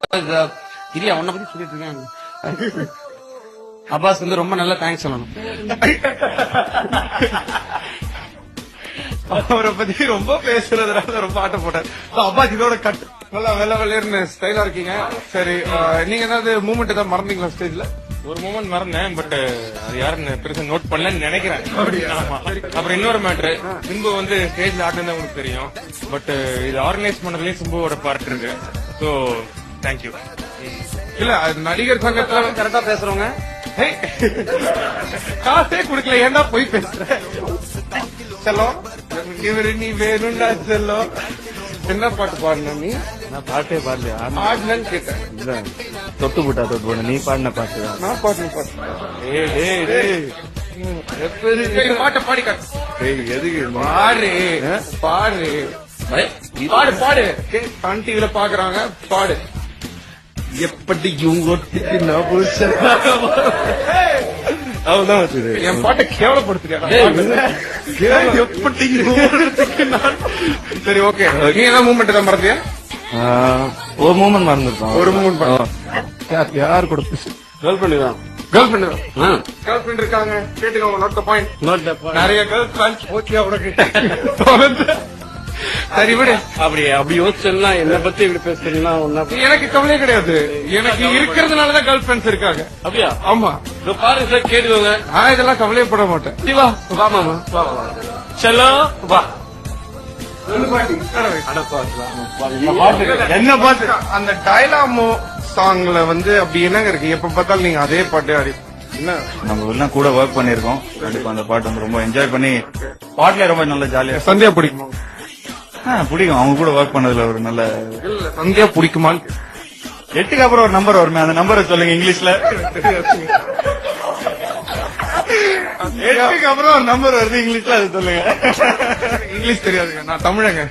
இல்லையா உன்னை பத்தி சொல்லிட்டு இருக்கேன். அப்பாஸ் வந்து ரொம்ப நல்லா தேங்க்ஸ் சொல்லணும். அவரை பத்தி ரொம்ப பேசுறதுனால ரொம்ப ஆட்டம் போட்டார். அப்பாஸ் இதோட கட் நல்லா வெள்ள வெள்ளையர்னு ஸ்டைலா இருக்கீங்க. சரி, நீங்க ஏதாவது மூமெண்ட் ஏதாவது மறந்தீங்களா ஸ்டேஜ்ல? ஒரு மூமெண்ட் மறந்தேன், பட் அது யாருன்னு பெருசா நோட் பண்ணலன்னு நினைக்கிறேன். அப்புறம் இன்னொரு மேட்ரு, சிம்பு வந்து ஸ்டேஜ்ல ஆடினது உங்களுக்கு தெரியும், பட் இது ஆர்கனைஸ் பண்ணதுலயும் சிம்புவோட பார்ட் இருக்கு. So thank you. இல்ல நடிகர் சங்கத்துல கரெக்டா பேசுறவங்க காசே குடுக்கல, ஏன்டா போய் பேசுற? செல்லம் இவரு நீ வேணும்டா செல்லம். என்ன பாட்டு பாடின நீ? நான் பாட்டே பாடலையா? ஆடினு கேட்டேன். தொட்டு போட்டா தொட்டு போன நீ பாடின பாட்டு தான். நான் பாட்டு பாட்டு பாட்டை பாடி காட்டு. எதுக்கு பாடு பாடு பாடு பாடு. சன் டிவில பாக்குறாங்க, பாடு. எப்படி அவதான் வச்சுது என் பாட்டை கேவலப்படுத்துறியா? எப்படி சரி, ஓகே. நீ என்ன மூமெண்ட் தான் மறந்தியா? ஒரு மூமெண்ட் மறந்துருப்பான். ஒரு மூமெண்ட் யார் கூட கேர்ள் ஃபிரெண்ட் தான். கேர்ள் ஃபிரெண்ட் கேர்ள் ஃபிரெண்ட் இருக்காங்க, கேட்டுக்கோங்க. Note the point. நிறைய கேர்ள் ஃபிரெண்ட்ஸ் ஓகே உனக்கு. சரி விடு. அப்படி யோசிச்சா என்ன பத்தி இப்படி பேசுறீங்கன்னா எனக்கு கவலையே கிடையாது. எனக்கு இருக்கிறதுனாலதான் கேர்ள் ஃபிரெண்ட்ஸ் இருக்காங்க. அப்படியா? ஆமா, பாருங்க சார், கேட்டுக்கோங்க. நான் இதெல்லாம் கவலையப்பட மாட்டேன். வா வா மாமா வா வா செல்லம் வா. என்ன பாட்டு? அந்த டைலாமோ சாங்ல வந்து அப்படி என்னங்க இருக்கு? எப்ப பார்த்தாலும் நீங்க அதே பாட்டே ஆடி. என்ன நம்ம எல்லாம் கூட ஒர்க் பண்ணிருக்கோம். கண்டிப்பா அந்த பாட்டு வந்து ரொம்ப என்ஜாய் பண்ணி, பாட்டுல ரொம்ப நல்ல ஜாலியா. சந்தியா பிடிக்குமா? பிடிக்கும். அவங்க கூட ஒர்க் பண்ணதுல ஒரு நல்ல. இல்ல சந்தியா பிடிக்குமான்னு. 8க்கு அப்புறம் ஒரு நம்பர் வருமே, அந்த நம்பரை சொல்லுங்க இங்கிலீஷ்ல. 8க்கு அப்புறம் ஒரு நம்பர் வருது இங்கிலீஷ்ல, அது சொல்லுங்க. இங்கிலீஷ் தெரியாதுங்க, நான் தமிழங்க.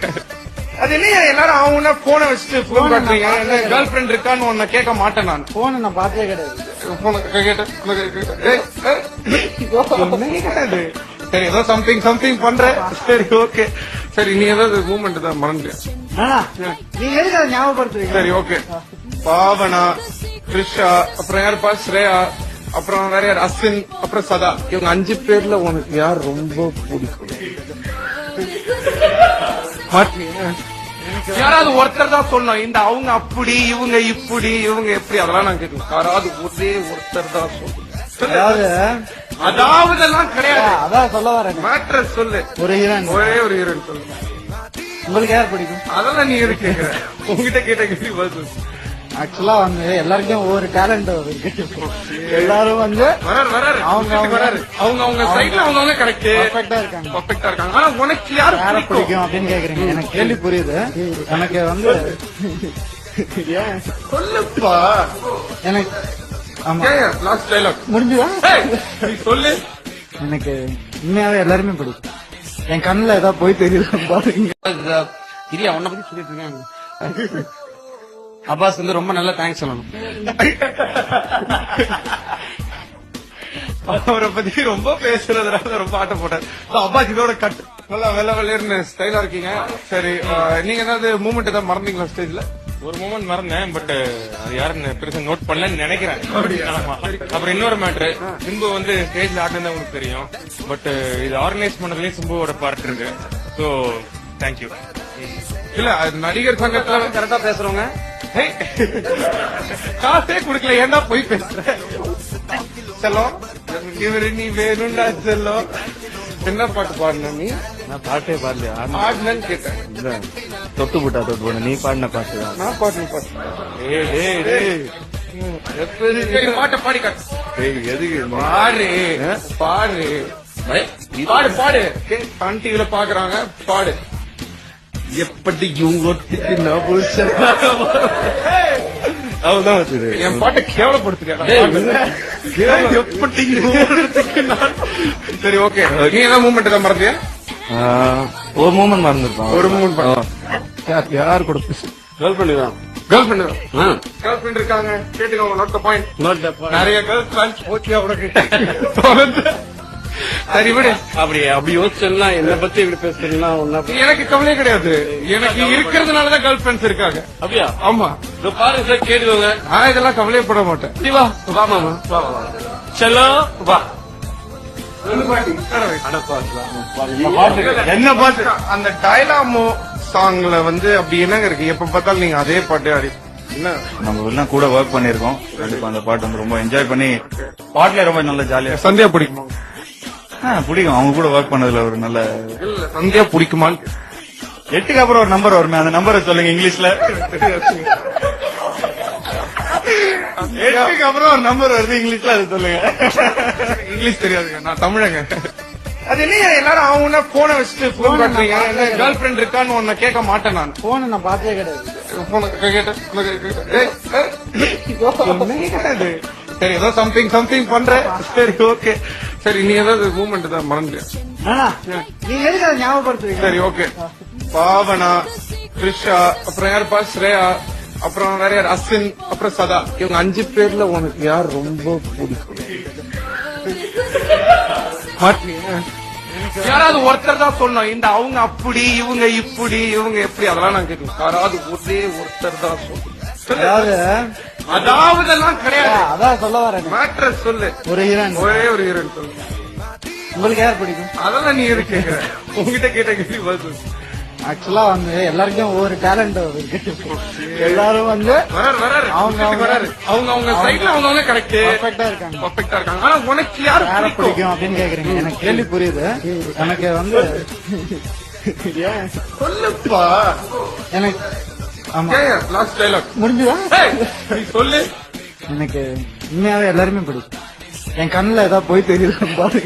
அது என்ன எல்லாரும் அவங்க போனை வச்சுட்டு போன் காட்டுறீங்க? கேர்ள் ஃபிரெண்ட் இருக்கான்னு ஒன்ன கேட்க மாட்டேன் நான். போன நான் பார்த்தே கிடையாது. கேட்டேன். சரி, ஏதோ சம்திங் பண்ற. சரி, ஓகே. சரி, நீ ஏதாவது மூமெண்ட் தான் மறந்து? நீங்க எதுக்கு அதை ஞாபகப்படுத்துறீங்க? சரி, ஓகே. பாவனா, த்ரிஷா, அப்புறம் யாருப்பா? ஸ்ரேயா, அப்புறம் வேற யார்? அஸ்வின், அப்புறம் சதா. இவங்க 5 பேர்ல உனக்கு யார் ரொம்ப பிடிக்கும்? யாராவது ஒருத்தர் தான் சொல்லணும். இந்த அவங்க அப்படி, இவங்க இப்படி, இவங்க எப்படி, அதெல்லாம் நான் கேட்கணும். யாராவது ஒரே ஒருத்தர் தான் சொல்லணும். அதாவது எல்லாம் கிடையாது. அதான் சொல்ல வரேன். மேட்ரு சொல்லு. ஒரு ஹீரோயின், ஒரே ஒரு ஹீரோயின் சொல்லு. உங்களுக்கு யார் பிடிக்கும்? அதெல்லாம் நீ எது கேக்குற? உங்ககிட்ட கேட்ட கேள்வி பதில். ஆக்சுவலா வந்து எல்லாருக்கும் ஒவ்வொரு டேலண்ட் இருக்கு. எல்லாரும் வந்து அவங்க சைட்ல அவங்க கரெக்ட் பர்ஃபெக்டா இருக்காங்க. ஆனா உனக்கு யாரு பிடிக்கும் அப்படின்னு கேக்குறீங்க. எனக்கு கேள்வி புரியுது. எனக்கு வந்து சொல்லுப்பா. எனக்கு ஆமா, லாஸ்ட் டைலாக் முடிஞ்சுதா? சொல்லு. எனக்கு உண்மையாவே எல்லாருமே பிடிக்கும். என் கண்ணுல ஏதாவது போய் தெரியுது பாருங்க. இல்லையா உன்னை பத்தி சொல்லிட்டு இருக்கேன். அப்பாஸ் வந்து ரொம்ப நல்லா தேங்க்ஸ் சொல்லணும். அவரை பத்தி ரொம்ப பேசுறதுனால ரொம்ப ஆட்டம் போட்டார். அப்பாஸ் இதோட கட் நல்லா வெள்ள வெள்ளையர்னு ஸ்டைலா இருக்கீங்க. சரி, நீங்க ஏதாவது மூமெண்ட் ஏதாவது மறந்தீங்களா ஸ்டேஜ்ல? ஒரு மூமெண்ட் மறந்தேன், பட் அது யாருன்னு பெருசா நோட் பண்ணலன்னு நினைக்கிறேன். அப்புறம் இன்னொரு மேட்ரு, சிம்பு வந்து ஸ்டேஜ்ல ஆடினது உங்களுக்கு தெரியும், பட் இது ஆர்கனைஸ் பண்ணதுலயும் சிம்புவோட பார்ட் இருக்கு. So thank you. இல்ல நடிகர் சங்கத்துல கரெக்டா பேசுறவங்க காசே குடுக்கல, ஏன்டா போய் பேசுற? செல்லம் இவரு நீ வேணும்டா செல்லம். என்ன பாட்டு பாடின நீ? நான் பாட்டே பாடலையா? ஆடினு கேட்டேன். தொட்டு போட்டா தொட்டு போன நீ பாடின பாட்டு தான். நான் பாட்டு பாட்டை பாடி காட்டு. எதுக்கு பாடு பாடு பாடு பாடு. சன் டிவில பாக்குறாங்க, பாடு. எப்படி அவதான் வச்சுது என் பாட்டை கேவலப்படுத்துறியா? எப்படி சரி, ஓகே. நீ என்ன மூமெண்ட் தான் மறந்தியா? ஒரு மூமெண்ட் மறந்துருப்பான். ஒரு மூமெண்ட் யார் கூட கேர்ள் ஃபிரெண்ட் தான். கேர்ள் ஃபிரெண்ட் இருக்காங்க, கேட்டுக்கோங்க. Note the point. நிறைய கேர்ள் ஃபிரெண்ட்ஸ் ஓகே உனக்கு. சரி விடு. அப்படி யோசிச்சேன்னா என்ன பத்தி இப்படி பேசுறீங்கன்னா ஒன்னா எனக்கு கவலையே கிடையாது. எனக்கு இருக்கிறதுனாலதான் கேர்ள் ஃபிரெண்ட்ஸ் இருக்காங்க. அப்படியா? ஆமா, இதோ பாருங்க சார், கேட்டுக்கோங்க. நான் இதெல்லாம் கவலையப்பட மாட்டேன். வா வா மாமா வா வா செல்லம் வா. என்ன பாட்டு? அந்த டைலாமோ சாங்ல வந்து அப்படி என்னங்க இருக்கு? எப்ப பார்த்தாலும் நீங்க அதே பாட்டு ஆடி என்ன? நம்ம எல்லாம் கூட ஒர்க் பண்ணிருக்கோம். கண்டிப்பா அந்த பாட்டு வந்து ரொம்ப என்ஜாய் பண்ணி பாட்டுல ரொம்ப நல்ல ஜாலியா சந்தியா பிடிக்குமா? பிடிக்கும். அவங்க கூட ஒர்க் பண்ணதுல ஒரு நல்ல இல்ல, சந்தியா பிடிக்குமான்னு 8க்கு அப்புறம் ஒரு நம்பர் வருமே, அந்த நம்பரை சொல்லுங்க இங்கிலீஷ்ல. 8க்கு அப்புறம் ஒரு நம்பர் வருது இங்கிலீஷ்ல, அது சொல்லுங்க. இங்கிலீஷ் தெரியாதுங்க, நான் தமிழங்க. அது என்ன எல்லாரும் அவங்க போனை வச்சுட்டு போன் காட்டுறீங்க? கேர்ள் ஃபிரெண்ட் இருக்கான்னு ஒன்ன கேட்க மாட்டேன் நான். போன நான் பார்த்தே கிடையாது. சரி, ஏதோ சம்திங் பண்ற. சரி, ஓகே. சரி, நீ ஏதாவது மூமெண்ட் தான் மறந்து. நீங்க எதுக்கு அதை ஞாபகப்படுத்துறீங்க? சரி, ஓகே. பாவனா, த்ரிஷா, அப்புறம் யாருப்பா ஸ்ரேயா, அப்புறம் வேற யார், அஸ்வின், அப்புறம் சதா. இவங்க 5 பேர்ல உனக்கு யார் ரொம்ப பிடிக்கும்? யாராவது ஒருத்தர் தான் சொன்னோம். இந்த அவங்க அப்படி, இவங்க இப்படி, இவங்க எப்படி, அதெல்லாம் நான் கேட்கணும். யாராவது ஒரே ஒருத்தர் தான் சொல்லணும். அதாவது எல்லாம் கிடையாது. அதான் சொல்ல வரேன். மேட்ரஸ் சொல்லு. ஒரு ஹீரோயின், ஒரே ஒரு ஹீரோயின் சொல்லு. உங்களுக்கு யார் பிடிக்கும்? அதெல்லாம் நீ எது கேட்கிற? உங்ககிட்ட கேட்ட கேள்வி பதில். ஆக்சுவலா வந்து எல்லாருக்கும் ஒவ்வொரு டேலண்ட் இருக்கு. எல்லாரும் வந்து அவங்க சைட்ல அவங்க கரெக்ட் பர்ஃபெக்டா இருக்காங்க. பர்ஃபெக்டா இருக்காங்க. ஆனா உனக்கு யாரு யாரை பிடிக்கும் அப்படின்னு கேக்குறீங்க. எனக்கு கேள்வி புரியுது. எனக்கு வந்து சொல்லுப்பா. எனக்கு ஆமா லாஸ்ட் டைலாக் முடிஞ்சுதா? நீ சொல்லு. எனக்கு உண்மையாவே எல்லாருமே பிடிக்கும். என் கண்ணுல ஏதாவது போய் தெரியுது பாருங்க.